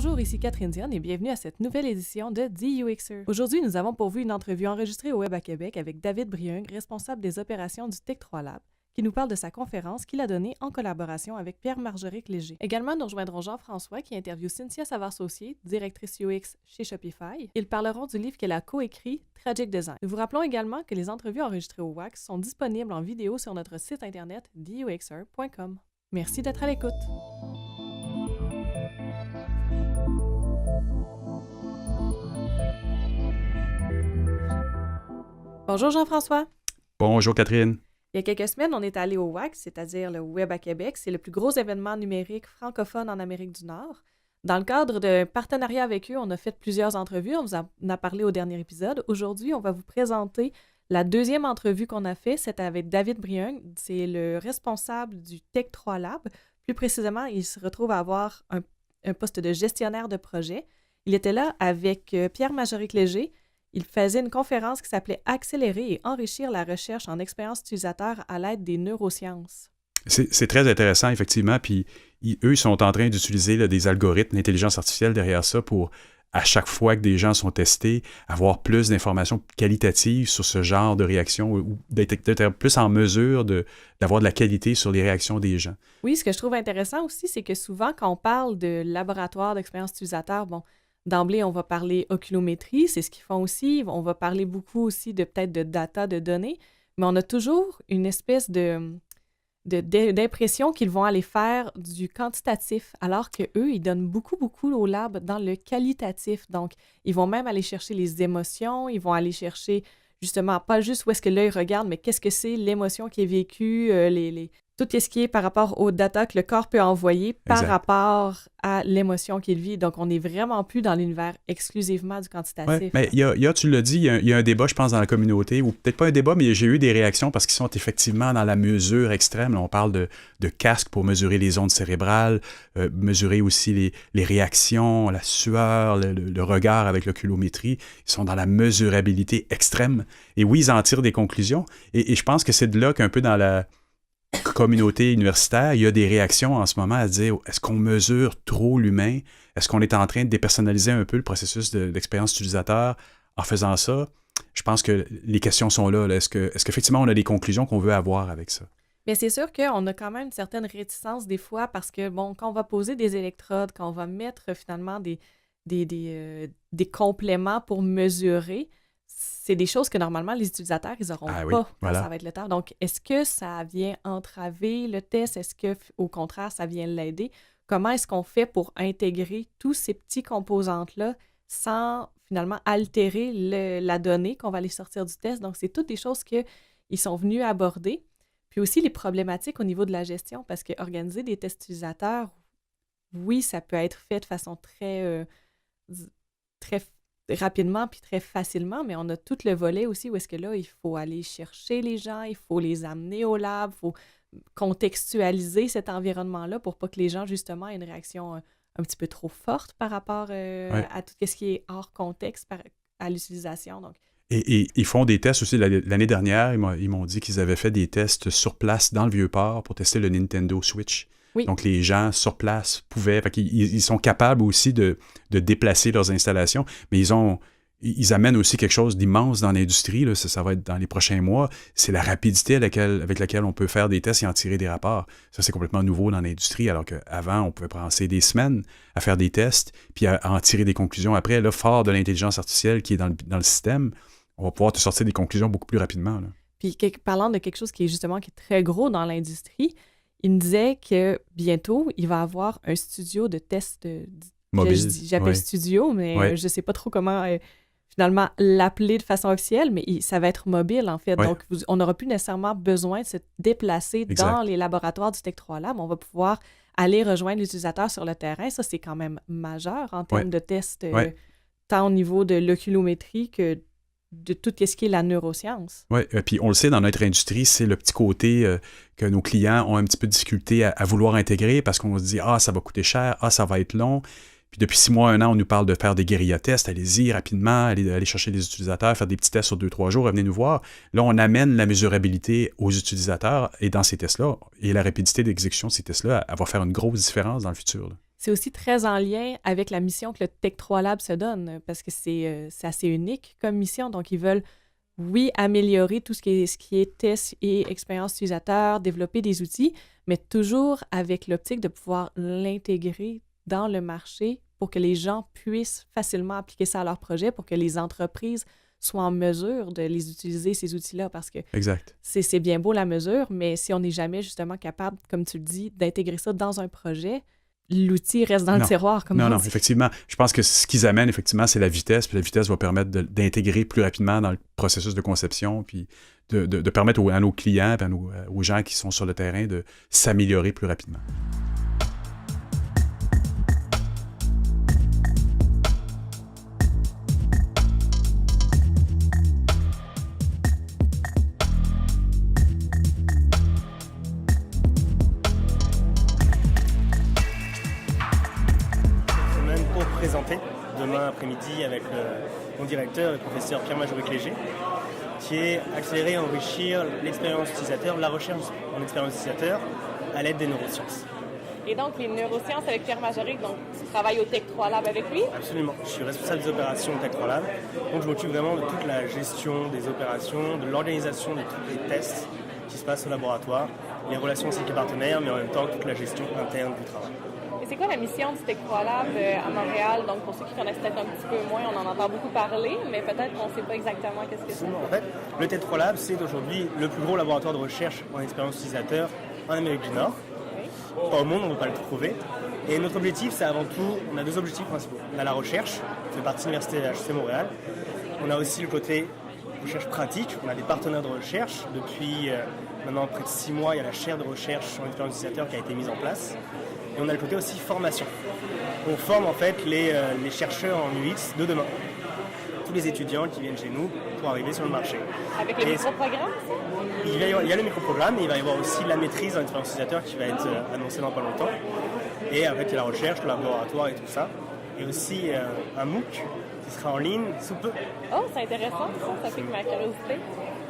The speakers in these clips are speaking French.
Bonjour, ici Catherine Diane et bienvenue à cette nouvelle édition de The UXer. Aujourd'hui, nous avons pour vous une entrevue enregistrée au Web à Québec avec David Brieung, responsable des opérations du Tech3 Lab, qui nous parle de sa conférence qu'il a donnée en collaboration avec Pierre-Marjoric Léger. Également, nous rejoindrons Jean-François qui interviewe Cynthia Savard-Saucier, directrice UX chez Shopify. Ils parleront du livre qu'elle a coécrit, Tragic Design. Nous vous rappelons également que les entrevues enregistrées au WAX sont disponibles en vidéo sur notre site internet theuxer.com. Merci d'être à l'écoute. Bonjour Jean-François. Bonjour Catherine. Il y a quelques semaines, on est allé au WAC, c'est-à-dire le Web à Québec. C'est le plus gros événement numérique francophone en Amérique du Nord. Dans le cadre d'un partenariat avec eux, on a fait plusieurs entrevues. On vous en a parlé au dernier épisode. Aujourd'hui, on va vous présenter la deuxième entrevue qu'on a faite. C'était avec David Brieung. C'est le responsable du Tech3 Lab. Plus précisément, il se retrouve à avoir un poste de gestionnaire de projet. Il était là avec Pierre-Marjoric Léger. Il faisait une conférence qui s'appelait « Accélérer et enrichir la recherche en expérience utilisateur à l'aide des neurosciences ». C'est très intéressant, effectivement. Puis eux, ils sont en train d'utiliser là, des algorithmes d'intelligence artificielle derrière ça pour, à chaque fois que des gens sont testés, avoir plus d'informations qualitatives sur ce genre de réaction ou d'être plus en mesure d'avoir de la qualité sur les réactions des gens. Oui, ce que je trouve intéressant aussi, c'est que souvent, quand on parle de laboratoire d'expérience utilisateur, d'emblée, on va parler oculométrie, c'est ce qu'ils font aussi. On va parler beaucoup aussi de peut-être de data, de données, mais on a toujours une espèce d'impression qu'ils vont aller faire du quantitatif, alors qu'eux, ils donnent beaucoup au lab dans le qualitatif. Donc, ils vont même aller chercher les émotions, ils vont aller chercher justement, pas juste où est-ce que l'œil regarde, mais qu'est-ce que c'est l'émotion qui est vécue, tout ce qui est par rapport aux data que le corps peut envoyer par rapport à l'émotion qu'il vit. Donc, on n'est vraiment plus dans l'univers exclusivement du quantitatif. Oui, mais tu l'as dit, il y a un débat, je pense, dans la communauté, ou peut-être pas un débat, mais j'ai eu des réactions parce qu'ils sont effectivement dans la mesure extrême. Là, on parle de casque pour mesurer les ondes cérébrales, mesurer aussi les réactions, la sueur, le regard avec l'oculométrie. Ils sont dans la mesurabilité extrême. Et oui, ils en tirent des conclusions. Et je pense que c'est de là qu'un peu dans la communauté universitaire, il y a des réactions en ce moment à dire est-ce qu'on mesure trop l'humain? Est-ce qu'on est en train de dépersonnaliser un peu le processus d'expérience utilisateur en faisant ça? Je pense que les questions sont là. Est-ce qu'effectivement on a des conclusions qu'on veut avoir avec ça? Bien, c'est sûr qu'on a quand même une certaine réticence des fois parce que, quand on va poser des électrodes, quand on va mettre finalement des compléments pour mesurer, c'est des choses que normalement les utilisateurs, ils n'auront pas quand ça va être le temps. Donc, est-ce que ça vient entraver le test? Est-ce qu'au contraire, ça vient l'aider? Comment est-ce qu'on fait pour intégrer tous ces petits composantes-là sans finalement altérer la donnée qu'on va aller sortir du test? Donc, c'est toutes des choses qu'ils sont venus aborder. Puis aussi les problématiques au niveau de la gestion, parce que organiser des tests utilisateurs, oui, ça peut être fait de façon très rapidement puis très facilement, mais on a tout le volet aussi où est-ce que là, il faut aller chercher les gens, il faut les amener au lab, il faut contextualiser cet environnement-là pour pas que les gens, justement, aient une réaction un petit peu trop forte par rapport à tout ce qui est hors contexte à l'utilisation. Donc. Et ils font des tests aussi. L'année dernière, ils m'ont dit qu'ils avaient fait des tests sur place dans le Vieux-Port pour tester le Nintendo Switch. Oui. Donc, les gens sur place pouvaient... ils sont capables aussi de déplacer leurs installations, mais ils amènent aussi quelque chose d'immense dans l'industrie. Là, ça va être dans les prochains mois. C'est la rapidité avec laquelle on peut faire des tests et en tirer des rapports. Ça, c'est complètement nouveau dans l'industrie, alors qu'avant, on pouvait passer des semaines à faire des tests puis à en tirer des conclusions. Après, là, fort de l'intelligence artificielle qui est dans le système, on va pouvoir te sortir des conclusions beaucoup plus rapidement. Là. Puis, parlant de quelque chose qui est très gros dans l'industrie, il me disait que bientôt, il va avoir un studio de test mobile. J'appelle studio, mais je ne sais pas trop comment finalement l'appeler de façon officielle, mais ça va être mobile en fait. Ouais. Donc, on n'aura plus nécessairement besoin de se déplacer dans les laboratoires du Tech3 Lab. On va pouvoir aller rejoindre l'utilisateur sur le terrain. Ça, c'est quand même majeur en termes de tests, tant au niveau de l'oculométrie que de tout ce qui est la neuroscience. Oui, puis on le sait, dans notre industrie, c'est le petit côté que nos clients ont un petit peu de difficulté à vouloir intégrer parce qu'on se dit « Ah, ça va coûter cher, ah, ça va être long ». Puis depuis 6 mois, 1 an, on nous parle de faire des guérilla-tests. Allez-y rapidement, aller chercher des utilisateurs, faire des petits tests sur 2-3 jours, venez nous voir. Là, on amène la mesurabilité aux utilisateurs et dans ces tests-là, et la rapidité d'exécution de ces tests-là, elle va faire une grosse différence dans le futur. Là. c'est aussi très en lien avec la mission que le Tech 3 Lab se donne, parce que c'est assez unique comme mission. Donc, ils veulent, oui, améliorer tout ce qui est test et expérience utilisateur, développer des outils, mais toujours avec l'optique de pouvoir l'intégrer dans le marché pour que les gens puissent facilement appliquer ça à leur projet, pour que les entreprises soient en mesure de les utiliser, ces outils-là, parce que Exact. c'est bien beau la mesure, mais si on n'est jamais justement capable, comme tu le dis, d'intégrer ça dans un projet, l'outil reste dans le tiroir, comme on Non, dit. effectivement. Je pense que ce qu'ils amènent, effectivement, c'est la vitesse, puis la vitesse va permettre d'intégrer plus rapidement dans le processus de conception, puis de permettre à nos clients, puis aux gens qui sont sur le terrain de s'améliorer plus rapidement. Présenter demain après-midi avec mon directeur, le professeur Pierre-Majorie Cléger, qui est accélérer et enrichir l'expérience utilisateur, la recherche en expérience utilisateur à l'aide des neurosciences. Et donc, les neurosciences avec Pierre-Majorie, donc tu travailles au Tech 3 Lab avec lui? Absolument. Je suis responsable des opérations au Tech 3 Lab. Donc, je m'occupe vraiment de toute la gestion des opérations, de l'organisation de tous les tests qui se passent au laboratoire, les relations avec les partenaires, mais en même temps toute la gestion interne du travail. Et c'est quoi la mission du Tech 3 Lab à Montréal? Donc, pour ceux qui connaissent peut-être un petit peu moins, on en entend beaucoup parler, mais peut-être qu'on ne sait pas exactement qu'est-ce que c'est. En fait, le Tech 3 Lab, c'est aujourd'hui le plus gros laboratoire de recherche en expérience utilisateur en Amérique du Nord. Oui. Pas au monde, on ne peut pas le trouver. Et notre objectif, c'est avant tout, on a deux objectifs principaux. On a la recherche, on fait partie de l'Université HEC Montréal. On a aussi le côté recherche pratique. On a des partenaires de recherche. Depuis maintenant près de 6 mois, il y a la chaire de recherche en expérience utilisateur qui a été mise en place. Et on a le côté aussi formation. On forme en fait les chercheurs en UX de demain. Tous les étudiants qui viennent chez nous pour arriver sur le marché. Avec le micro-programme? Il y a le micro-programme et il va y avoir aussi la maîtrise en expérience utilisateur qui va être annoncée dans pas longtemps. Et après, il y a la recherche, le laboratoire et tout ça. Et aussi un MOOC qui sera en ligne sous peu. Oh, c'est intéressant, ça pique ma curiosité.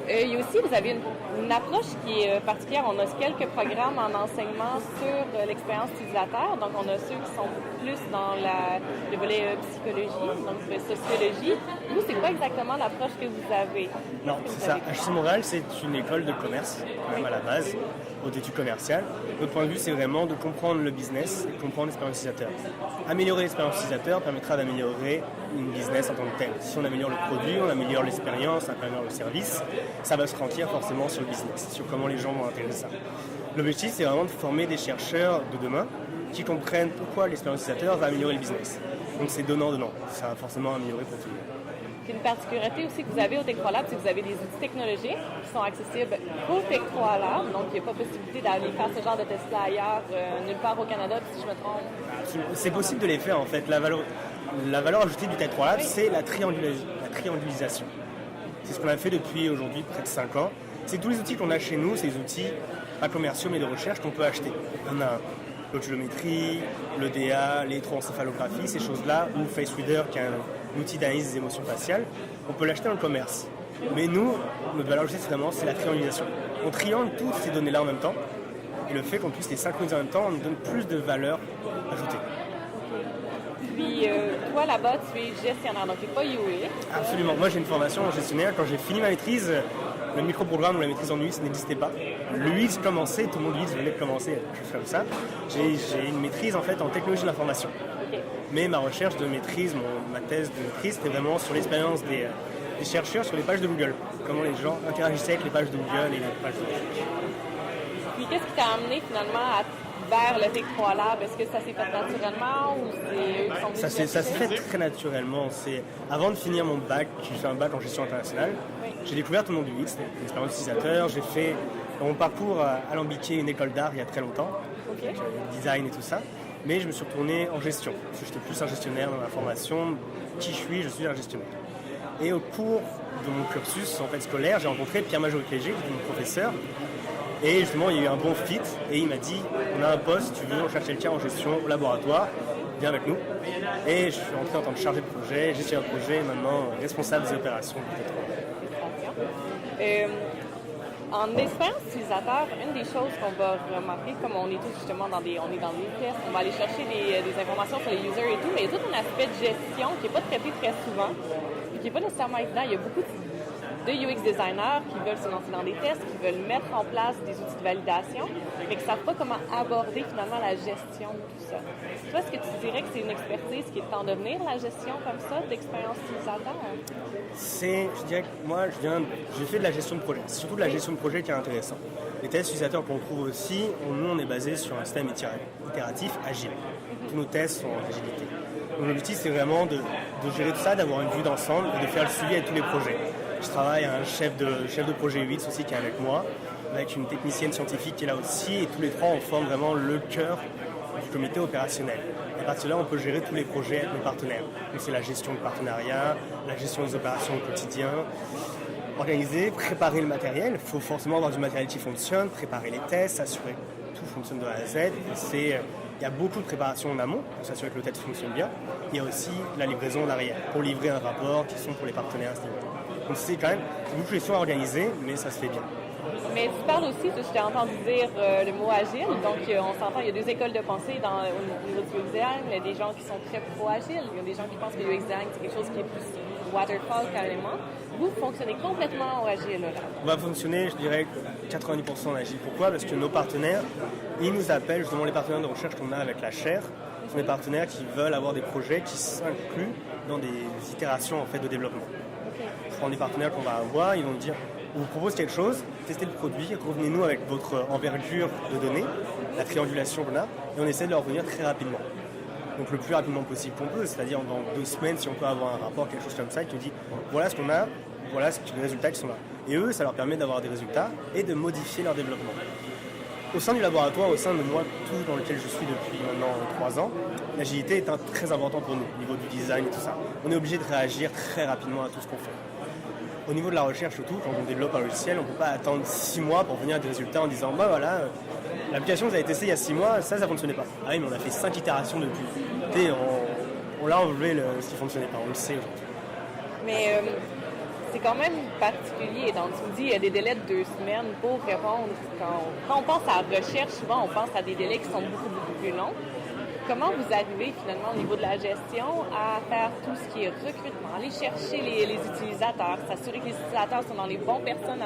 Il y a aussi, vous avez une approche qui est particulière. On a quelques programmes en enseignement sur l'expérience utilisateur. Donc, on a ceux qui sont plus dans le volet psychologie, donc sociologie. Vous, c'est quoi exactement l'approche que vous avez? Non, c'est ça. HEC Montréal, c'est une école de commerce, quand même à la base, aux études commerciales. Notre point de vue, c'est vraiment de comprendre le business et de comprendre l'expérience utilisateur. Améliorer l'expérience utilisateur permettra d'améliorer une business en tant que telle. Si on améliore le produit, on améliore l'expérience, on améliore le service, ça va se remplir forcément sur le business, sur comment les gens vont intégrer ça. L'objectif, c'est vraiment de former des chercheurs de demain qui comprennent pourquoi l'expérience utilisateur va améliorer le business. Donc c'est donnant-donnant. Ça va forcément améliorer pour tout le monde. Une particularité aussi que vous avez au Tech 3 Lab, c'est que vous avez des outils technologiques qui sont accessibles qu'au Tech 3 Lab. Donc, il n'y a pas possibilité d'aller faire ce genre de test-là ailleurs, nulle part au Canada, si je me trompe. C'est possible de les faire, en fait. La valeur ajoutée du Tech 3 Lab, c'est la triangulisation. C'est ce qu'on a fait depuis aujourd'hui près de 5 ans. C'est tous les outils qu'on a chez nous, c'est des outils pas commerciaux mais de recherche qu'on peut acheter. On a l'autométrie, l'EDA, l'électroencéphalographie, ces choses-là, ou FaceReader qui est un outil d'analyse des émotions faciales, on peut l'acheter dans le commerce. Mais nous, notre valeur ajoutée, c'est la triangulisation. On triangle toutes ces données-là en même temps, et le fait qu'on puisse les synchroniser en même temps, on nous donne plus de valeur ajoutée. Puis, toi, là-bas, tu es gestionnaire, donc tu n'es pas UX. Absolument. Moi, j'ai une formation en gestionnaire. Quand j'ai fini ma maîtrise, le micro-programme ou la maîtrise en UX n'existait pas. L'UX commençait, tout le monde UX venait de commencer, quelque chose comme ça. J'ai une maîtrise, en fait, en technologie de l'information. Okay. Mais ma recherche de maîtrise, ma thèse de maîtrise, c'était vraiment sur l'expérience des chercheurs sur les pages de Google. Comment les gens interagissaient avec les pages de Google et les pages de recherche. Puis, qu'est-ce qui t'a amené, finalement, vers le Tech 3 Lab? Est-ce que ça s'est fait naturellement ou c'est eux qui sont venus? Ça s'est fait très naturellement. Avant de finir mon bac, j'ai fait un bac en gestion internationale. Oui. J'ai découvert tout le monde du UX, c'était une expérience utilisateur. J'ai fait dans mon parcours alambiqué une école d'art il y a très longtemps, okay. Design et tout ça. Mais je me suis retourné en gestion, parce que j'étais plus un gestionnaire dans ma formation. Qui je suis un gestionnaire. Et au cours de mon cursus en fait, scolaire, j'ai rencontré Pierre-Majorie Cléger, qui est mon professeur. Et justement, il y a eu un bon fit et il m'a dit on a un poste, tu veux, on cherche quelqu'un en gestion au laboratoire, viens avec nous. Et je suis rentré en tant que chargé de projet, gestionnaire de projet, et maintenant responsable des opérations. En expérience utilisateur, une des choses qu'on va remarquer, comme on est tous justement dans des tests, on va aller chercher des informations sur les users et tout, mais il y a tout un aspect de gestion qui n'est pas traité très souvent, et qui n'est pas nécessairement évident. Il y a beaucoup de UX designers qui veulent se lancer dans des tests, qui veulent mettre en place des outils de validation, mais qui ne savent pas comment aborder finalement la gestion de tout ça. Toi, est-ce que tu dirais que c'est une expertise qui est en devenir, la gestion comme ça, d'expérience utilisateur? Je dirais que moi, j'ai fait de la gestion de projet. C'est surtout de la gestion de projet qui est intéressant. Les tests utilisateurs qu'on trouve aussi, nous, on est basé sur un système itératif agile. Tous nos tests sont en agilité. Donc l'objectif, c'est vraiment de gérer tout ça, d'avoir une vue d'ensemble et de faire le suivi avec tous les projets. Je travaille à un chef de projet UX aussi qui est avec moi, avec une technicienne scientifique qui est là aussi, et tous les trois, on forme vraiment le cœur du comité opérationnel. Et à partir de là, on peut gérer tous les projets avec nos partenaires. Donc c'est la gestion de partenariat, la gestion des opérations au quotidien, organiser, préparer le matériel. Il faut forcément avoir du matériel qui fonctionne, préparer les tests, s'assurer que tout fonctionne de A à Z. Il y a beaucoup de préparation en amont pour s'assurer que le test fonctionne bien. Il y a aussi la livraison en arrière pour livrer un rapport qui sont pour les partenaires à ce niveau. Donc c'est quand même beaucoup de questions à organiser, mais ça se fait bien. Mais tu parles aussi, je t'ai entendu dire le mot agile, donc on s'entend, il y a deux écoles de pensée au niveau du UX design, il y a des gens qui sont très pro-agile, il y a des gens qui pensent que le UX design c'est quelque chose qui est plus waterfall carrément. Vous fonctionnez complètement en agile là. On va fonctionner, je dirais, 90% en agile. Pourquoi? Parce que nos partenaires, ils nous appellent, justement les partenaires de recherche qu'on a avec la chaire, sont des partenaires qui veulent avoir des projets qui s'incluent dans des itérations en fait, de développement. Je prends des partenaires qu'on va avoir, ils vont nous dire on vous propose quelque chose, testez le produit, revenez-nous avec votre envergure de données, la triangulation qu'on a, et on essaie de leur revenir très rapidement. Donc le plus rapidement possible qu'on peut, c'est-à-dire dans 2 semaines, si on peut avoir un rapport, quelque chose comme ça, qui nous dit voilà ce qu'on a, voilà les résultats qui sont là. Et eux, ça leur permet d'avoir des résultats et de modifier leur développement. Au sein du laboratoire, au sein de moi, tout dans lequel je suis depuis maintenant 3 ans, l'agilité est très important pour nous, au niveau du design et tout ça. On est obligé de réagir très rapidement à tout ce qu'on fait. Au niveau de la recherche surtout, quand on développe un logiciel, on ne peut pas attendre 6 mois pour venir à des résultats en disant bah voilà, l'application que vous avez testée il y a 6 mois, ça ne fonctionnait pas. Ah oui, mais on a fait 5 itérations depuis. On l'a enlevé ce qui ne fonctionnait pas, on le sait aujourd'hui. Mais c'est quand même particulier. Donc, tu me dis, il y a des délais de 2 semaines pour répondre. Quand on pense à la recherche, souvent, on pense à des délais qui sont beaucoup, beaucoup plus longs. Comment vous arrivez, finalement, au niveau de la gestion, à faire tout ce qui est recrutement, aller chercher les utilisateurs, s'assurer que les utilisateurs sont dans les bonnes personnes,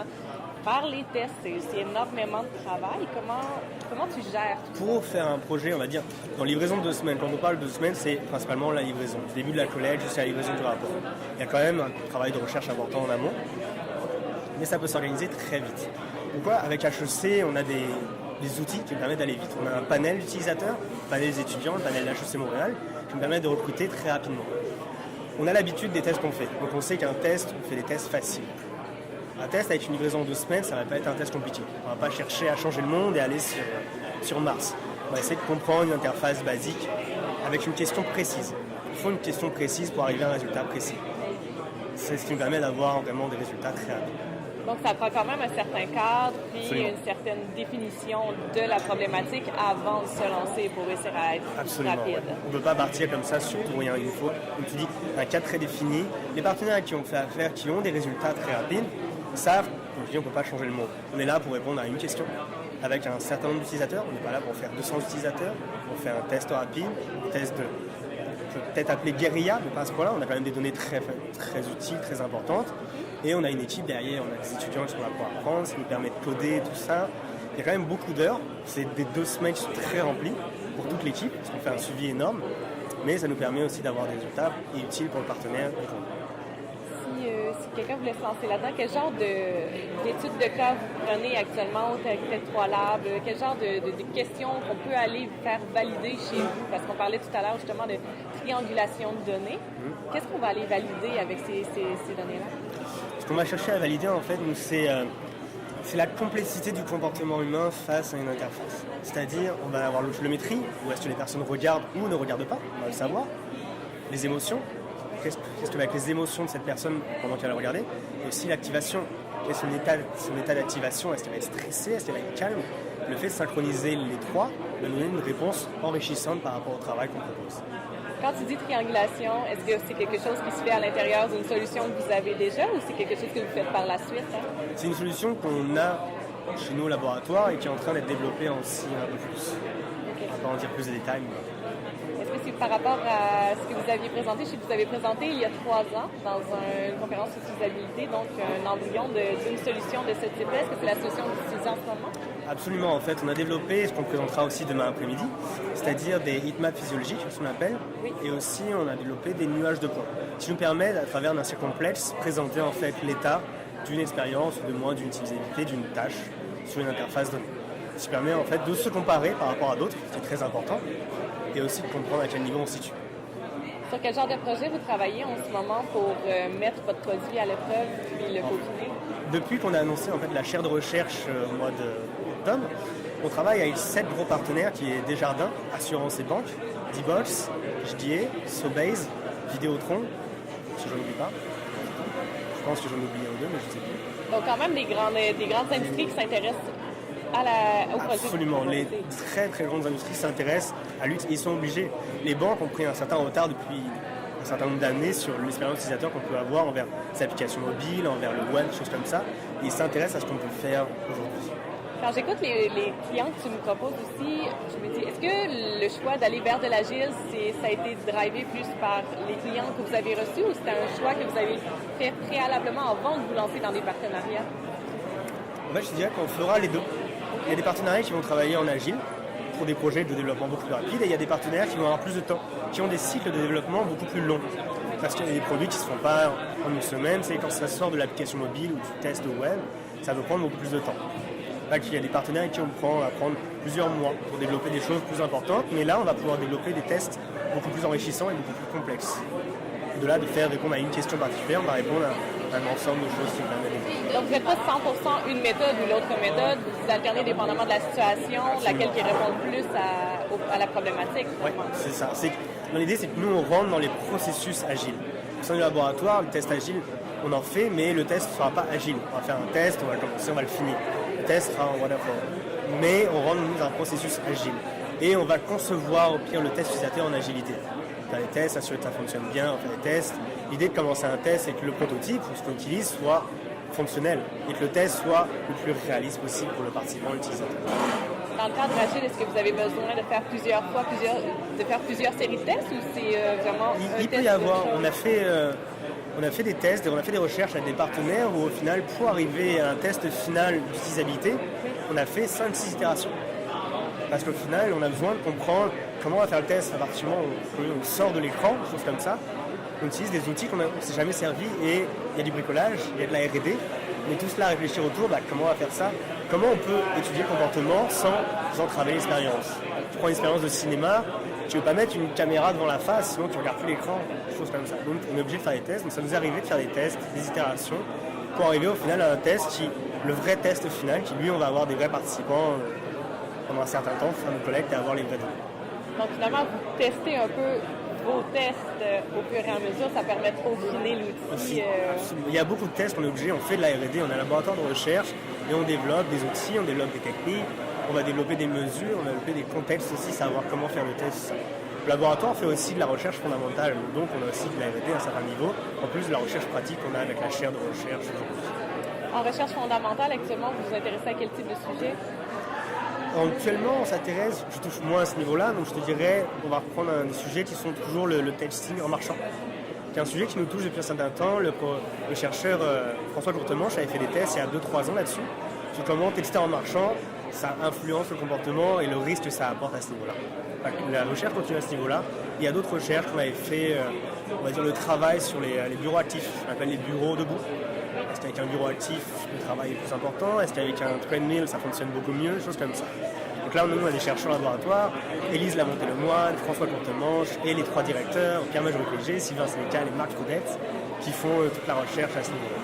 faire les tests, c'est énormément de travail. Comment tu gères tout ça? Pour faire un projet, on va dire, dans livraison de 2 semaines, quand on parle de 2 semaines, c'est principalement la livraison. Du début de la collecte jusqu'à la livraison du rapport. Il y a quand même un travail de recherche important en amont, mais ça peut s'organiser très vite. Pourquoi? Avec HEC, on a des outils qui nous permettent d'aller vite. On a un panel d'utilisateurs, un panel des étudiants, le panel d'HEC Montréal, qui nous permet de recruter très rapidement. On a l'habitude des tests qu'on fait. Donc on sait qu'un test, on fait des tests faciles. Un test avec une livraison en 2 semaines, ça ne va pas être un test compliqué. On ne va pas chercher à changer le monde et aller sur Mars. On va essayer de comprendre une interface basique avec une question précise. Il faut une question précise pour arriver à un résultat précis. C'est ce qui nous permet d'avoir vraiment des résultats très rapides. Donc, ça prend quand même un certain cadre, puis Absolument. une certaine définition de la problématique avant de se lancer pour réussir à être Absolument, rapide. ouais. On ne peut pas partir comme ça sur tout rien. Il faut, comme tu dis, un cadre très défini. Les partenaires qui ont fait affaire, qui ont des résultats très rapides, savent qu'on ne peut pas changer le monde. On est là pour répondre à une question avec un certain nombre d'utilisateurs. On n'est pas là pour faire 200 utilisateurs. On fait un test rapide, un test peut-être appelé guérilla, mais pas à ce point-là. On a quand même des données très, très utiles, très importantes. Et on a une équipe derrière, on a des étudiants qui sont là pour apprendre, ça nous permet de coder, tout ça. Il y a quand même beaucoup d'heures. C'est des 2 semaines qui sont très remplies pour toute l'équipe, parce qu'on fait un suivi énorme. Mais ça nous permet aussi d'avoir des résultats utiles pour le partenaire et pour nous. Si quelqu'un voulait se lancer là-dedans, quel genre d'études de cas vous prenez actuellement au Tech 3 Lab? Quel genre de questions qu'on peut aller faire valider chez vous? Parce qu'on parlait tout à l'heure justement de triangulation de données. Qu'est-ce qu'on va aller valider avec ces données-là? Ce qu'on va chercher à valider, en fait, c'est la complexité du comportement humain face à une interface. C'est-à-dire, on va avoir l'autométrie, où est-ce que les personnes regardent ou ne regardent pas, on va le savoir. Les émotions. Qu'est-ce que avec les émotions de cette personne pendant qu'elle va regarder, et aussi l'activation, quel est son état d'activation, est-ce qu'elle va être stressée, est-ce qu'elle va être calme. Le fait de synchroniser les trois va donner une réponse enrichissante par rapport au travail qu'on propose. Quand tu dis triangulation, est-ce que c'est quelque chose qui se fait à l'intérieur d'une solution que vous avez déjà ou c'est quelque chose que vous faites par la suite? C'est une solution qu'on a chez nous au laboratoire et qui est en train d'être développé aussi un peu plus. OK. On va pas en dire plus de détails. Est-ce que c'est par rapport à ce que vous aviez présenté? Je sais que vous avez présenté il y a 3 ans dans une conférence sur usabilité, donc un embryon d'une solution de ce type-là. Est-ce que c'est la solution que vous utilisez en ce moment? Absolument, en fait, on a développé ce qu'on présentera aussi demain après-midi, c'est-à-dire des heatmaps physiologiques, ce qu'on appelle, Oui. et aussi on a développé des nuages de points, qui nous permettent, à travers un circuit complexe, présenter en fait l'état d'une expérience, ou de moins d'une utilisabilité, d'une tâche sur une interface donnée. Ce qui permet en fait de se comparer par rapport à d'autres, ce qui est très important, et aussi de comprendre à quel niveau on se situe. Sur quel genre de projet vous travaillez en ce moment pour mettre votre produit à l'épreuve puis le peaufiner? Depuis qu'on a annoncé en fait la chaire de recherche au mois d'octobre, on travaille avec 7 gros partenaires qui est Desjardins, Assurance et Banque, D-Box, JDA, Sobase, Vidéotron, si je n'oublie pas. Je pense que j'en ai oublié un ou deux, mais je ne sais plus. Donc quand même des grandes industries qui s'intéressent au projet. Absolument, les très très grandes industries s'intéressent à l'outil. Ils sont obligés. Les banques ont pris un certain retard depuis un certain nombre d'années sur l'expérience utilisateur qu'on peut avoir envers ces applications mobiles, envers le web, choses comme ça. Et ils s'intéressent à ce qu'on peut faire aujourd'hui. Quand j'écoute les clients que tu me proposes aussi, je me dis, est-ce que le choix d'aller vers de l'agile, ça a été drivé plus par les clients que vous avez reçus ou c'était un choix que vous avez fait préalablement avant de vous lancer dans des partenariats? En fait, je dirais qu'on fera les deux. Il y a des partenariats qui vont travailler en agile pour des projets de développement beaucoup plus rapides et il y a des partenaires qui vont avoir plus de temps, qui ont des cycles de développement beaucoup plus longs. Parce qu'il y a des produits qui ne se font pas en une semaine, c'est quand ça sort de l'application mobile ou du test web, ça va prendre beaucoup plus de temps. Là, il y a des partenaires avec qui on va prendre plusieurs mois pour développer des choses plus importantes, mais là, on va pouvoir développer des tests beaucoup plus enrichissants et beaucoup plus complexes. De là, de répondre à une question particulière, on va répondre à un ensemble de choses qui permettent d'aider. Donc, vous n'êtes pas 100% une méthode ou l'autre méthode, vous alternez dépendamment de la situation, laquelle qui répond le plus à la problématique. Oui, c'est ça. L'idée, c'est que nous, on rentre dans les processus agiles. Au sein du laboratoire, le test agile, on en fait, mais le test ne sera pas agile. On va faire un test, on va le commencer, on va le finir. Le test sera en waterfall. Mais on rentre dans un processus agile. Et on va concevoir, au pire, le test utilisateur en agilité. On fait des tests, s'assurer que ça fonctionne bien, on fait des tests. L'idée de commencer un test, c'est que le prototype, ou ce qu'on utilise, soit fonctionnel et que le test soit le plus réaliste possible pour le participant, l'utilisateur. Dans le cadre agile, est-ce que vous avez besoin de faire plusieurs séries de tests ou c'est vraiment Il peut y avoir, on a fait des tests, on a fait des recherches avec des partenaires où au final, pour arriver à un test final d'utilisabilité, on a fait 5-6 itérations. Parce qu'au final, on a besoin de comprendre comment on va faire le test à partir du moment où on sort de l'écran, des choses comme ça. On utilise des outils qu'on ne s'est jamais servi et il y a du bricolage, il y a de la R&D, mais tout cela à réfléchir autour, comment on va faire ça? Comment on peut étudier le comportement sans entraver l'expérience? Tu prends une expérience de cinéma, tu ne veux pas mettre une caméra devant la face, sinon tu ne regardes plus l'écran, des choses comme ça. Donc on est obligé de faire des tests, donc ça nous est arrivé de faire des tests, des itérations, pour arriver au final à un test le vrai test final, qui lui on va avoir des vrais participants pendant un certain temps, faire une collecte et avoir les vrais données. Donc finalement, vous testez un peu vos tests au fur et à mesure, ça permet de peaufiner l'outil. Il y a beaucoup de tests qu'on est obligé, on fait de la R&D, on a un laboratoire de recherche et on développe des outils, on développe des techniques, on va développer des mesures, on va développer des contextes aussi, savoir comment faire le test. Le laboratoire fait aussi de la recherche fondamentale, donc on a aussi de la R&D à un certain niveau, en plus de la recherche pratique qu'on a avec la chaire de recherche. En recherche fondamentale, actuellement, vous vous intéressez à quel type de sujet? Actuellement, on s'intéresse, je touche moins à ce niveau-là, donc je te dirais, on va reprendre des sujets qui sont toujours le testing en marchant. C'est un sujet qui nous touche depuis un certain temps. Le chercheur François Courtemanche avait fait des tests il y a 2-3 ans là-dessus, sur comment tester en marchant, ça influence le comportement et le risque que ça apporte à ce niveau-là. La recherche continue à ce niveau-là. Il y a d'autres recherches qu'on avait fait, on va dire le travail sur les bureaux actifs, on appelle les bureaux debout. Est-ce qu'avec un bureau actif, le travail est plus important? Est-ce qu'avec un treadmill, ça fonctionne beaucoup mieux? Choses comme ça. Donc là, nous, on a des chercheurs au laboratoire, Élise Lamonté-Lemoine, François Courtemanche et les 3 directeurs, Pierre Major-Pégé, Sylvain Sénécal et Marc Foudette, qui font toute la recherche à ce niveau-là.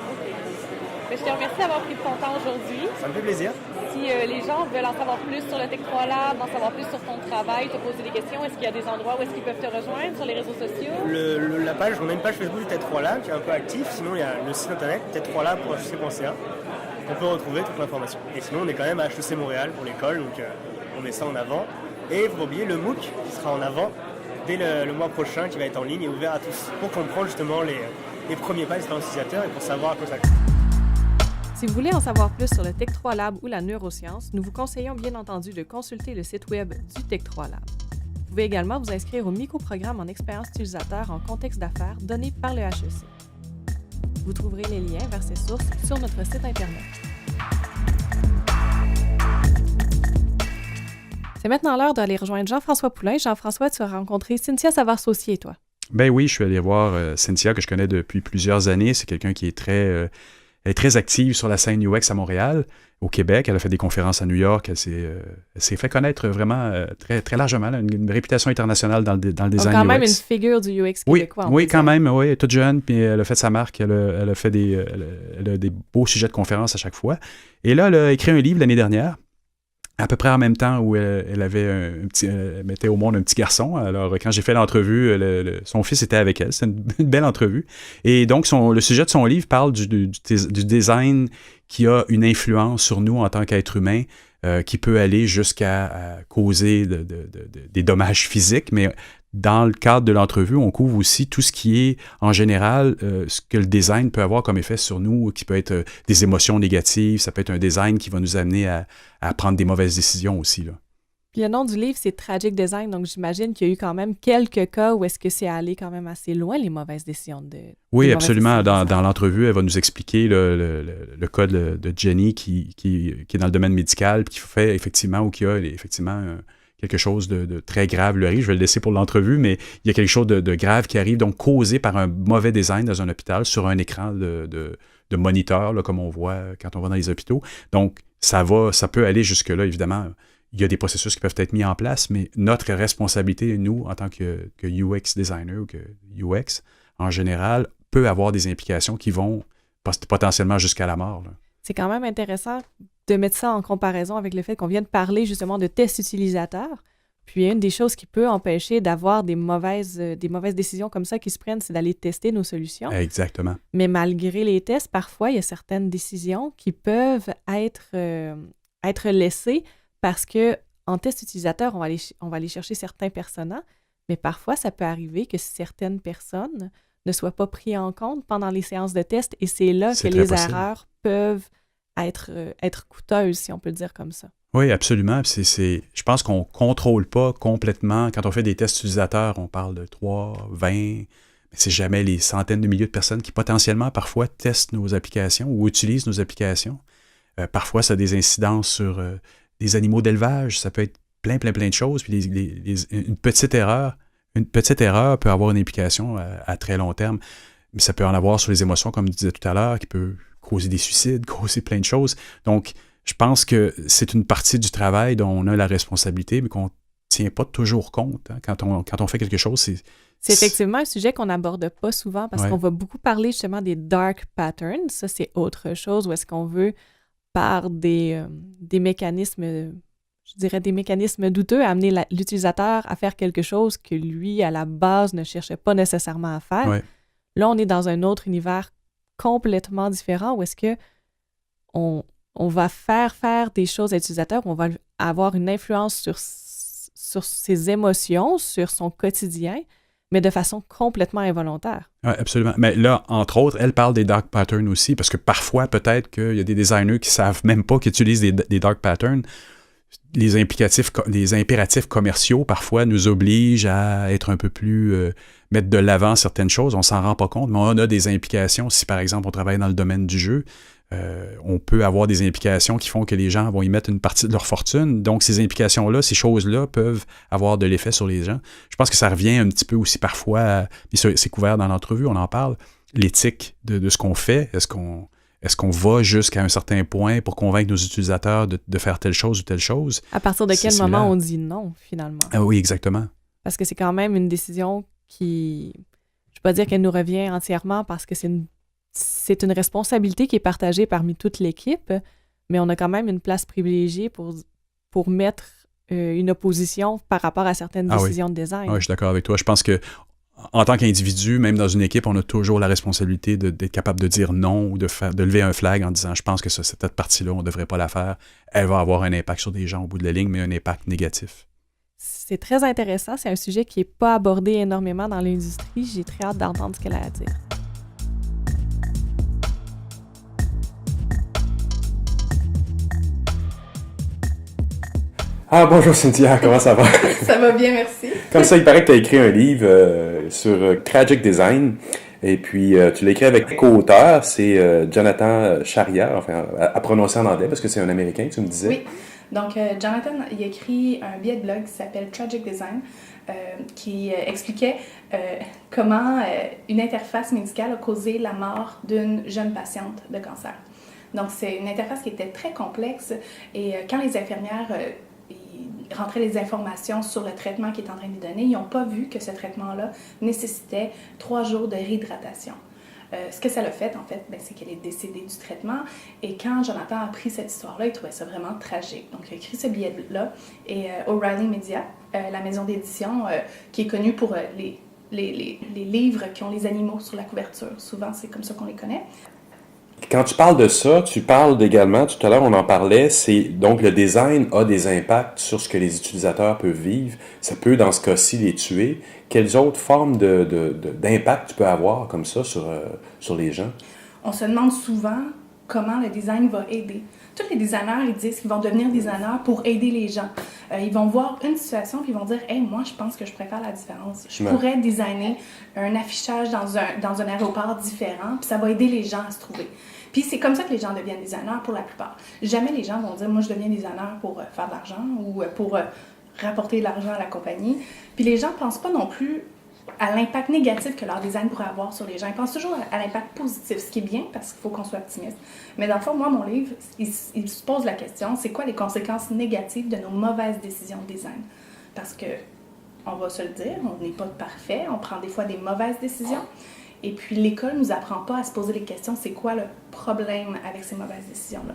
Je te remercie d'avoir pris ton temps aujourd'hui. Ça me fait plaisir. Si les gens veulent en savoir plus sur le Tech 3 Lab, en savoir plus sur ton travail, te poser des questions, est-ce qu'il y a des endroits où est-ce qu'ils peuvent te rejoindre sur les réseaux sociaux? La page, on a une page Facebook du Tech 3 Lab qui est un peu active. Sinon, il y a le site internet tech3lab.hec.ca. On peut retrouver toute l'information. Et sinon, on est quand même à HEC Montréal pour l'école, donc on met ça en avant. Et il ne faut pas oublier le MOOC qui sera en avant dès le mois prochain, qui va être en ligne et ouvert à tous, pour comprendre justement les premiers pas des expériences utilisateurs et pour savoir à quoi ça coûte. Si vous voulez en savoir plus sur le Tech 3 Lab ou la neuroscience, nous vous conseillons bien entendu de consulter le site web du Tech 3 Lab. Vous pouvez également vous inscrire au micro-programme en expérience utilisateur en contexte d'affaires donné par le HEC. Vous trouverez les liens vers ces sources sur notre site Internet. C'est maintenant l'heure d'aller rejoindre Jean-François Poulain. Jean-François, tu as rencontré Cynthia Savard-Saucier, toi. Ben oui, je suis allé voir Cynthia, que je connais depuis plusieurs années. C'est quelqu'un qui est elle est très active sur la scène UX à Montréal, au Québec. Elle a fait des conférences à New York. Elle s'est fait connaître vraiment très, très largement. Elle a une réputation internationale dans le design UX. Quand même une figure du UX québécois. Oui, quand même. Oui, toute jeune. Puis elle a fait sa marque. Elle a des beaux sujets de conférences à chaque fois. Et là, elle a écrit un livre l'année dernière, à peu près en même temps où elle mettait au monde un petit garçon. Alors, quand j'ai fait l'entrevue, son fils était avec elle. C'était une belle entrevue. Et donc, le sujet de son livre parle du design qui a une influence sur nous en tant qu'être humain, qui peut aller jusqu'à causer des dommages physiques, mais dans le cadre de l'entrevue, on couvre aussi tout ce qui est, en général, ce que le design peut avoir comme effet sur nous, qui peut être des émotions négatives, ça peut être un design qui va nous amener à prendre des mauvaises décisions aussi, là. Puis le nom du livre, c'est Tragic Design, donc j'imagine qu'il y a eu quand même quelques cas où est-ce que c'est allé quand même assez loin, les mauvaises décisions Oui, absolument. Dans l'entrevue, elle va nous expliquer le cas de Jenny qui est dans le domaine médical, puis qui fait effectivement, ou qui a effectivement quelque chose de très grave lui arrive. Je vais le laisser pour l'entrevue, mais il y a quelque chose de grave qui arrive, donc causé par un mauvais design dans un hôpital sur un écran de moniteur, là, comme on voit quand on va dans les hôpitaux. Donc, ça peut aller jusque-là, évidemment. Il y a des processus qui peuvent être mis en place, mais notre responsabilité, nous, en tant que UX designer ou que UX, en général, peut avoir des implications qui vont potentiellement jusqu'à la mort, là. C'est quand même intéressant de mettre ça en comparaison avec le fait qu'on vient de parler justement de tests utilisateurs. Puis une des choses qui peut empêcher d'avoir des mauvaises décisions comme ça qui se prennent, c'est d'aller tester nos solutions. Exactement. Mais malgré les tests, parfois, il y a certaines décisions qui peuvent être laissées parce qu'en test utilisateur, on va aller chercher certains personas, mais parfois, ça peut arriver que certaines personnes ne soient pas prises en compte pendant les séances de test et c'est là que les erreurs peuvent être coûteuses, si on peut le dire comme ça. Oui, absolument. Je pense qu'on ne contrôle pas complètement. Quand on fait des tests utilisateurs, on parle de 3, 20, mais c'est jamais les centaines de milliers de personnes qui potentiellement, parfois, testent nos applications ou utilisent nos applications. Parfois, ça a des incidences sur des animaux d'élevage. Ça peut être plein de choses. Puis une petite erreur peut avoir une implication à très long terme. Mais ça peut en avoir sur les émotions, comme tu disais tout à l'heure, qui peut causer des suicides, causer plein de choses. Donc, je pense que c'est une partie du travail dont on a la responsabilité, mais qu'on ne tient pas toujours compte. Hein. Quand on fait quelque chose, c'est effectivement un sujet qu'on n'aborde pas souvent parce qu'on va beaucoup parler justement des dark patterns. Ça, c'est autre chose où est-ce qu'on veut, par des mécanismes, je dirais des mécanismes douteux, amener l'utilisateur à faire quelque chose que lui, à la base, ne cherchait pas nécessairement à faire. Ouais. Là, on est dans un autre univers complètement différent où est-ce que on va faire des choses à l'utilisateur, on va avoir une influence sur ses émotions, sur son quotidien, mais de façon complètement involontaire. Oui, absolument. Mais là, entre autres, elle parle des dark patterns aussi, parce que parfois, peut-être qu'il y a des designers qui ne savent même pas qu'ils utilisent des dark patterns. Les impératifs commerciaux, parfois, nous obligent à être un peu plus... mettre de l'avant certaines choses. On ne s'en rend pas compte, mais on a des implications. Si, par exemple, on travaille dans le domaine du jeu, on peut avoir des implications qui font que les gens vont y mettre une partie de leur fortune. Donc, ces implications-là, ces choses-là peuvent avoir de l'effet sur les gens. Je pense que ça revient un petit peu aussi parfois, c'est couvert dans l'entrevue, on en parle, l'éthique de ce qu'on fait. Est-ce qu'on va jusqu'à un certain point pour convaincre nos utilisateurs de faire telle chose ou telle chose? À partir de quel moment on dit non, finalement? Ah oui, exactement. Parce que c'est quand même une décision qui... Je ne vais pas dire qu'elle nous revient entièrement parce que c'est une responsabilité qui est partagée parmi toute l'équipe, mais on a quand même une place privilégiée pour mettre une opposition par rapport à certaines décisions de design. Oui, je suis d'accord avec toi. Je pense que en tant qu'individu, même dans une équipe, on a toujours la responsabilité d'être capable de dire non ou de lever un flag en disant « Je pense que cette partie-là, on ne devrait pas la faire. Elle va avoir un impact sur des gens au bout de la ligne, mais un impact négatif. » C'est très intéressant. C'est un sujet qui n'est pas abordé énormément dans l'industrie. J'ai très hâte d'entendre ce qu'elle a à dire. Ah, bonjour Cynthia, comment ça va? Ça va bien, merci. Comme ça, il paraît que tu as écrit un livre sur Tragic Design. Et puis, tu l'as écrit avec un co-auteur, c'est Jonathan Charrière, enfin, à prononcer en anglais, parce que c'est un Américain, tu me disais. Oui. Donc, Jonathan, il a écrit un billet de blog qui s'appelle Tragic Design, qui expliquait comment une interface médicale a causé la mort d'une jeune patiente de cancer. Donc, c'est une interface qui était très complexe et quand les infirmières rentraient les informations sur le traitement qu'il est en train de lui donner, ils n'ont pas vu que ce traitement-là nécessitait 3 jours de réhydratation. Ce que ça l'a fait, en fait, c'est qu'elle est décédée du traitement. Et quand Jonathan a appris cette histoire-là, il trouvait ça vraiment tragique. Donc, il a écrit ce billet-là. Et O'Reilly Media, la maison d'édition qui est connue pour les livres qui ont les animaux sur la couverture. Souvent, c'est comme ça qu'on les connaît. Quand tu parles de ça, tu parles également, tout à l'heure on en parlait, c'est donc le design a des impacts sur ce que les utilisateurs peuvent vivre. Ça peut, dans ce cas-ci, les tuer. Quelles autres formes d'impact tu peux avoir comme ça sur les gens? On se demande souvent comment le design va aider. Tous les designers, ils disent qu'ils vont devenir designers pour aider les gens. Ils vont voir une situation puis ils vont dire « Hey, moi, je pense que je préfère la différence. Je pourrais designer un affichage dans un aéroport différent puis ça va aider les gens à se trouver. » Puis c'est comme ça que les gens deviennent designers pour la plupart. Jamais les gens vont dire « Moi, je deviens designer pour faire de l'argent ou pour rapporter de l'argent à la compagnie. » Puis les gens ne pensent pas non plus à l'impact négatif que leur design pourrait avoir sur les gens. Ils pensent toujours à l'impact positif, ce qui est bien parce qu'il faut qu'on soit optimiste. Mais dans le fond, moi, mon livre, il se pose la question, c'est quoi les conséquences négatives de nos mauvaises décisions de design? Parce que, on va se le dire, on n'est pas parfait, on prend des fois des mauvaises décisions. Et puis l'école ne nous apprend pas à se poser les questions, c'est quoi le problème avec ces mauvaises décisions-là?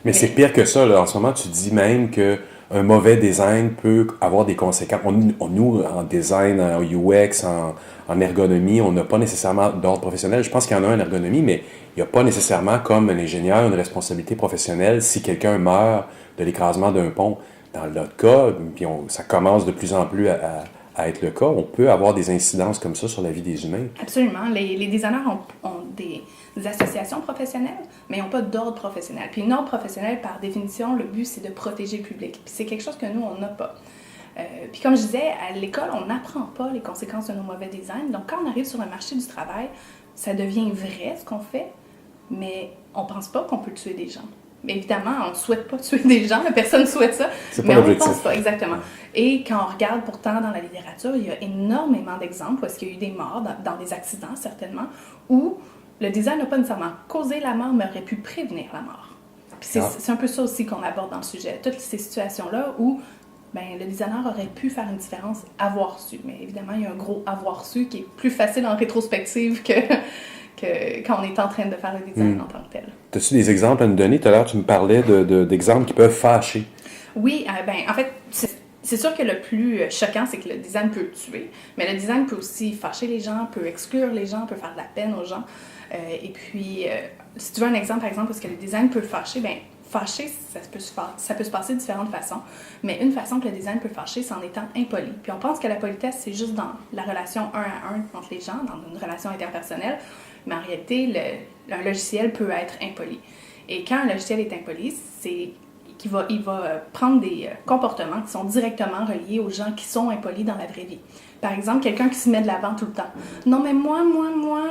Mais c'est pire que ça, là. En ce moment, tu dis même que un mauvais design peut avoir des conséquences. Nous, en design, en UX, en ergonomie, on n'a pas nécessairement d'ordre professionnel. Je pense qu'il y en a un en ergonomie, mais il n'y a pas nécessairement, comme un ingénieur, une responsabilité professionnelle si quelqu'un meurt de l'écrasement d'un pont. Dans notre cas, puis ça commence de plus en plus à être le cas, on peut avoir des incidences comme ça sur la vie des humains. Absolument. Les designers ont des associations professionnelles, mais ils n'ont pas d'ordre professionnel. Puis une ordre professionnelle, par définition, le but, c'est de protéger le public. Puis c'est quelque chose que nous, on n'a pas. Puis comme je disais, à l'école, on n'apprend pas les conséquences de nos mauvais designs. Donc quand on arrive sur le marché du travail, ça devient vrai ce qu'on fait, mais on ne pense pas qu'on peut tuer des gens. Mais évidemment, on ne souhaite pas tuer des gens, personne ne souhaite ça, mais on ne pense pas, exactement. Et quand on regarde pourtant dans la littérature, il y a énormément d'exemples où est-ce qu'il y a eu des morts, dans des accidents certainement, où le design n'a pas nécessairement causé la mort, mais aurait pu prévenir la mort. Puis c'est un peu ça aussi qu'on aborde dans le sujet, toutes ces situations-là où le designer aurait pu faire une différence, avoir su. Mais évidemment, il y a un gros avoir su qui est plus facile en rétrospective que quand on est en train de faire le design en tant que tel. As-tu des exemples à nous donner? Tout à l'heure, tu me parlais d'exemples qui peuvent fâcher. Oui, en fait, c'est sûr que le plus choquant, c'est que le design peut tuer, mais le design peut aussi fâcher les gens, peut exclure les gens, peut faire de la peine aux gens. Et puis, si tu veux un exemple, par exemple, parce que le design peut fâcher, fâcher, ça peut se passer de différentes façons, mais une façon que le design peut fâcher, c'est en étant impoli. Puis on pense que la politesse, c'est juste dans la relation 1 à 1 entre les gens, dans une relation interpersonnelle, mais en réalité, un logiciel peut être impoli. Et quand un logiciel est impoli, il va prendre des comportements qui sont directement reliés aux gens qui sont impolis dans la vraie vie. Par exemple, quelqu'un qui se met de l'avant tout le temps. Non, mais moi,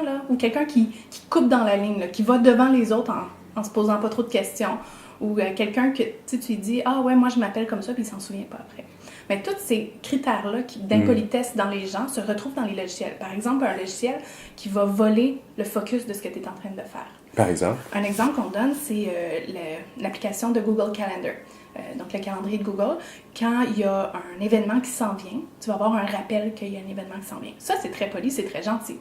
là. Ou quelqu'un qui coupe dans la ligne, là, qui va devant les autres en se posant pas trop de questions. Ou quelqu'un que tu lui dis « Ah ouais, moi je m'appelle comme ça », puis il s'en souvient pas après. Mais tous ces critères-là d'impolitesse dans les gens se retrouvent dans les logiciels. Par exemple, un logiciel qui va voler le focus de ce que tu es en train de faire. Par exemple? Un exemple qu'on donne, c'est l'application de Google Calendar. Donc le calendrier de Google. Quand il y a un événement qui s'en vient, tu vas avoir un rappel qu'il y a un événement qui s'en vient. Ça, c'est très poli, c'est très gentil.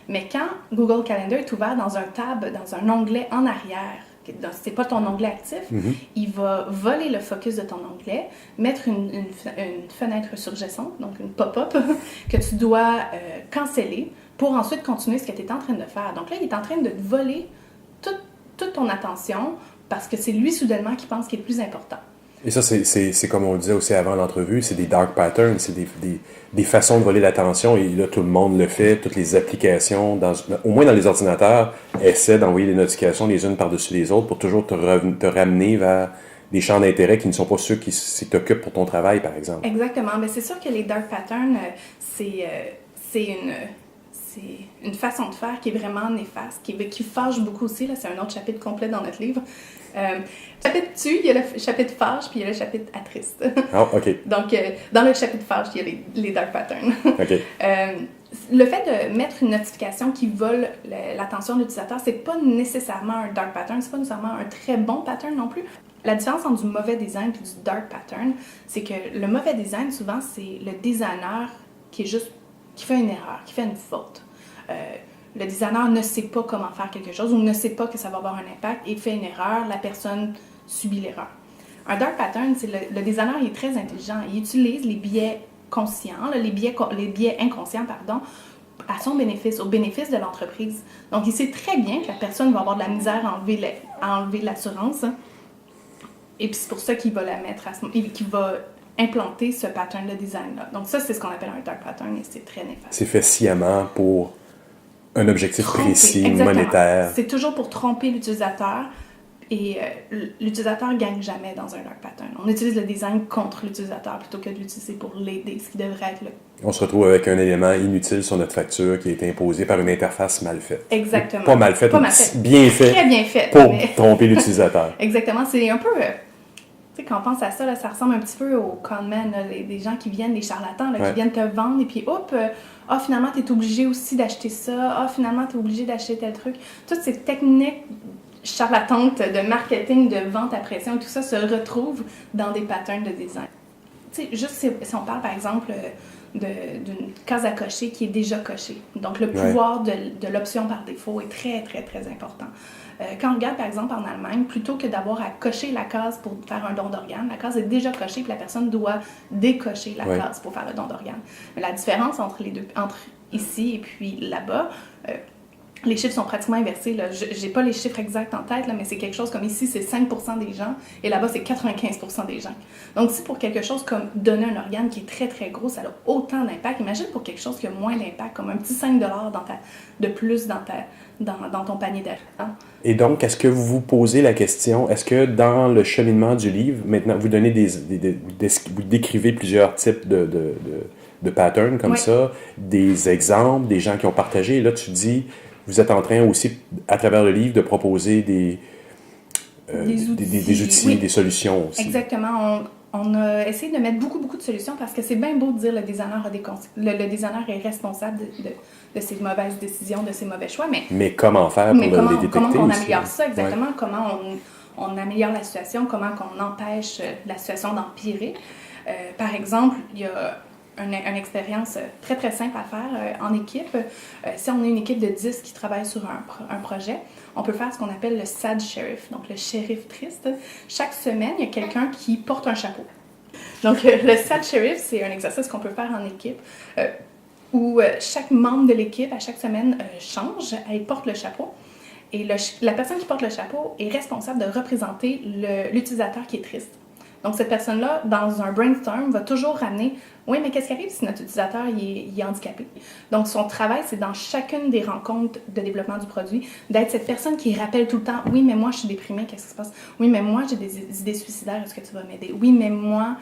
Mais quand Google Calendar est ouvert dans un tab, dans un onglet en arrière, c'est pas ton onglet actif, il va voler le focus de ton onglet, mettre une fenêtre surgissante, donc une pop-up, que tu dois canceller pour ensuite continuer ce que tu es en train de faire. Donc là, il est en train de te voler toute ton attention parce que c'est lui soudainement qui pense qu'il est le plus important. Et ça, c'est comme on le disait aussi avant l'entrevue, c'est des dark patterns, c'est des façons de voler l'attention, et là, tout le monde le fait, toutes les applications, au moins dans les ordinateurs, essaient d'envoyer des notifications les unes par-dessus les autres pour toujours te ramener vers des champs d'intérêt qui ne sont pas ceux qui t'occupent pour ton travail, par exemple. Exactement. Mais c'est sûr que les dark patterns, c'est une façon de faire qui est vraiment néfaste, qui fâche beaucoup aussi. Là, c'est un autre chapitre complet dans notre livre. Chapitre tu, il y a le chapitre fâche, puis il y a le chapitre attriste. Ah, OK. Donc, dans le chapitre fâche, il y a les dark patterns. OK. Le fait de mettre une notification qui vole l'attention de l'utilisateur, c'est pas nécessairement un dark pattern, c'est pas nécessairement un très bon pattern non plus. La différence entre du mauvais design et du dark pattern, c'est que le mauvais design, souvent, c'est le designer qui fait une erreur, qui fait une faute. Le designer ne sait pas comment faire quelque chose ou ne sait pas que ça va avoir un impact et fait une erreur, la personne subit l'erreur. Un dark pattern, c'est le designer il est très intelligent, il utilise les biais conscients, les biais inconscients, à son bénéfice, au bénéfice de l'entreprise. Donc, il sait très bien que la personne va avoir de la misère à enlever l'assurance. Et puis, c'est pour ça qu'il va la mettre qu'il va implanter ce pattern de design-là. Donc, ça, c'est ce qu'on appelle un dark pattern et c'est très néfaste. C'est fait sciemment pour un objectif précis, exactement. monétaire. C'est toujours pour tromper l'utilisateur. Et l'utilisateur ne gagne jamais dans un dark pattern. On utilise le design contre l'utilisateur plutôt que de l'utiliser pour l'aider, ce qui devrait être On se retrouve avec un élément inutile sur notre facture qui a été imposé par une interface mal faite. Exactement. Pas mal faite, bien fait. Très bien fait. Pour tromper l'utilisateur. Exactement. C'est un peu... tu sais, quand on pense à ça, là, ça ressemble un petit peu aux conmen, des gens qui viennent, des charlatans, qui viennent te vendre et puis finalement, tu es obligé aussi d'acheter ça. Finalement, tu es obligé d'acheter tel truc. Toutes ces techniques charlatantes de marketing, de vente à pression, tout ça se retrouve dans des patterns de design. Tu sais, juste si on parle, par exemple, d'une case à cocher qui est déjà cochée. Donc, le pouvoir de l'option par défaut est très, très, très important. Quand on regarde, par exemple, en Allemagne, plutôt que d'avoir à cocher la case pour faire un don d'organe, la case est déjà cochée puis la personne doit décocher la case pour faire le don d'organe. Mais la différence entre ici et puis là-bas, les chiffres sont pratiquement inversés. Je n'ai pas les chiffres exacts en tête, mais c'est quelque chose comme ici, c'est 5% des gens, et là-bas, c'est 95% des gens. Donc, si pour quelque chose comme donner un organe qui est très, très gros, ça a autant d'impact, imagine pour quelque chose qui a moins d'impact, comme un petit 5$ de plus dans ton panier d'argent. Et donc, est-ce que vous vous posez la question, est-ce que dans le cheminement du livre, maintenant, vous donnez vous décrivez plusieurs types de patterns comme ça, des exemples, des gens qui ont partagé, et là, tu dis... Vous êtes en train aussi, à travers le livre, de proposer des outils, des solutions aussi. Exactement. On a essayé de mettre beaucoup, beaucoup de solutions parce que c'est bien beau de dire que le designer est responsable de ses mauvaises décisions, de ses mauvais choix, mais comment faire pour les détecter comment on aussi, améliore ça exactement, comment on améliore la situation, comment on empêche la situation d'empirer. Par exemple, il y a une expérience très, très simple à faire en équipe. Si on est une équipe de 10 qui travaille sur un projet, on peut faire ce qu'on appelle le sad sheriff, donc le shérif triste. Chaque semaine, il y a quelqu'un qui porte un chapeau. Donc, le sad sheriff, c'est un exercice qu'on peut faire en équipe où chaque membre de l'équipe, à chaque semaine, change, elle porte le chapeau. Et la personne qui porte le chapeau est responsable de représenter l'utilisateur qui est triste. Donc, cette personne-là, dans un brainstorm, va toujours ramener « Oui, mais qu'est-ce qui arrive si notre utilisateur il est handicapé? » Donc, son travail, c'est dans chacune des rencontres de développement du produit, d'être cette personne qui rappelle tout le temps « Oui, mais moi, je suis déprimée, qu'est-ce qui se passe? Oui, mais moi, j'ai des idées suicidaires, est-ce que tu vas m'aider? Oui, mais moi,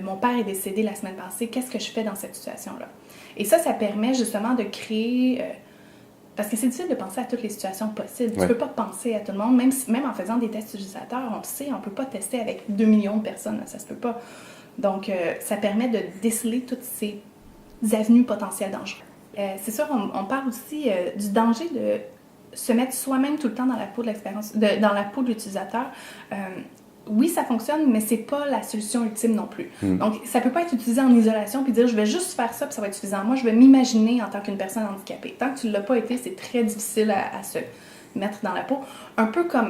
mon père est décédé la semaine passée, qu'est-ce que je fais dans cette situation-là? » Et ça permet justement de créer... Parce que c'est difficile de penser à toutes les situations possibles. Tu ne peux pas penser à tout le monde. Même en faisant des tests utilisateurs, on le sait, on ne peut pas tester avec 2 millions de personnes. Ça ne se peut pas. Donc, ça permet de déceler toutes ces avenues potentielles dangereuses. C'est sûr, on parle aussi du danger de se mettre soi-même tout le temps dans la peau de l'expérience, dans la peau de l'utilisateur. Oui, ça fonctionne, mais c'est pas la solution ultime non plus. Donc, ça peut pas être utilisé en isolation puis dire je vais juste faire ça puis ça va être suffisant. Moi, je vais m'imaginer en tant qu'une personne handicapée. Tant que tu l'as pas été, c'est très difficile à se mettre dans la peau. Un peu comme,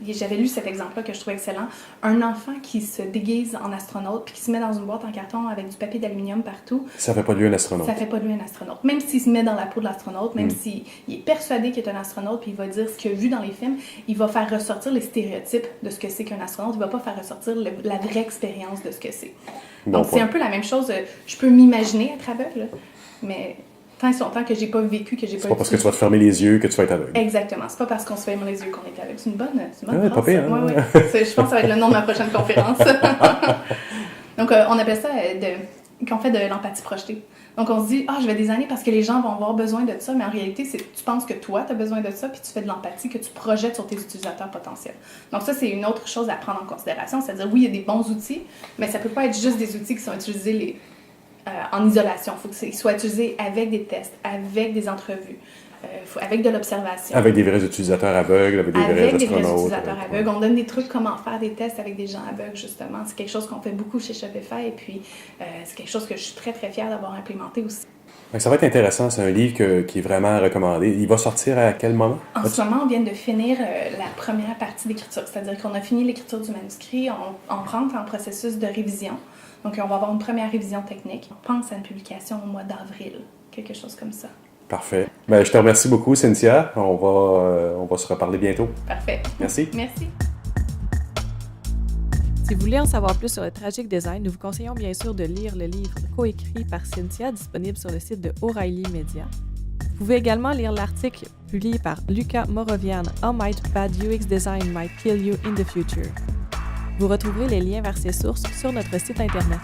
j'avais lu cet exemple-là que je trouvais excellent, un enfant qui se déguise en astronaute puis qui se met dans une boîte en carton avec du papier d'aluminium partout. Ça fait pas de lui un astronaute. Ça fait pas de lui un astronaute. Même s'il se met dans la peau de l'astronaute, même s'il est persuadé qu'il est un astronaute puis il va dire ce qu'il a vu dans les films, il va faire ressortir les stéréotypes de ce que c'est qu'un astronaute. Il va pas faire ressortir la vraie expérience de ce que c'est. Donc, c'est un peu la même chose. Je peux m'imaginer être aveugle, mais tant et si longtemps que j'ai pas vécu, que j'ai pas C'est pas parce que tu vas te fermer les yeux que tu vas être aveugle. Exactement. C'est pas parce qu'on se ferme les yeux qu'on est aveugle. C'est une bonne Ouais, pas phrase. pire, hein? Ouais. Je pense que ça va être le nom de ma prochaine conférence. Donc, on appelle ça qu'on fait de l'empathie projetée. Donc, on se dit, je vais designer parce que les gens vont avoir besoin de ça, mais en réalité, tu penses que toi, tu as besoin de ça, puis tu fais de l'empathie que tu projettes sur tes utilisateurs potentiels. Donc, ça, c'est une autre chose à prendre en considération. C'est-à-dire, oui, il y a des bons outils, mais ça peut pas être juste des outils qui sont utilisés en isolation. Il faut qu'ils soient utilisés avec des tests, avec des entrevues, avec de l'observation. Avec des vrais utilisateurs aveugles, avec des vrais astronautes. Avec des vrais utilisateurs aveugles. On donne des trucs comment faire des tests avec des gens aveugles, justement. C'est quelque chose qu'on fait beaucoup chez Shopify et puis c'est quelque chose que je suis très, très fière d'avoir implémenté aussi. Ça va être intéressant. C'est un livre qui est vraiment recommandé. Il va sortir à quel moment? En ce moment, on vient de finir la première partie d'écriture. C'est-à-dire qu'on a fini l'écriture du manuscrit. On rentre en processus de révision. Donc, on va avoir une première révision technique. On pense à une publication au mois d'avril, quelque chose comme ça. Parfait. Je te remercie beaucoup, Cynthia. On va se reparler bientôt. Parfait. Merci. Merci. Si vous voulez en savoir plus sur le tragic design, nous vous conseillons bien sûr de lire le livre coécrit par Cynthia, disponible sur le site de O'Reilly Media. Vous pouvez également lire l'article publié par Luca Morovian, How Might Bad UX Design Might Kill You in the Future. Vous retrouverez les liens vers ces sources sur notre site Internet.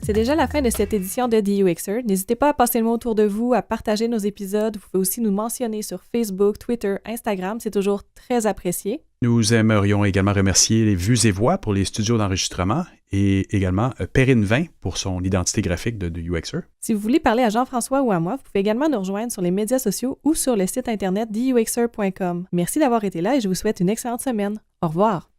C'est déjà la fin de cette édition de The UXer. N'hésitez pas à passer le mot autour de vous, à partager nos épisodes. Vous pouvez aussi nous mentionner sur Facebook, Twitter, Instagram. C'est toujours très apprécié. Nous aimerions également remercier les Vues et Voix pour les studios d'enregistrement et également Perrine 20 pour son identité graphique de UXer. Si vous voulez parler à Jean-François ou à moi, vous pouvez également nous rejoindre sur les médias sociaux ou sur le site internet theuxer.com. Merci d'avoir été là et je vous souhaite une excellente semaine. Au revoir.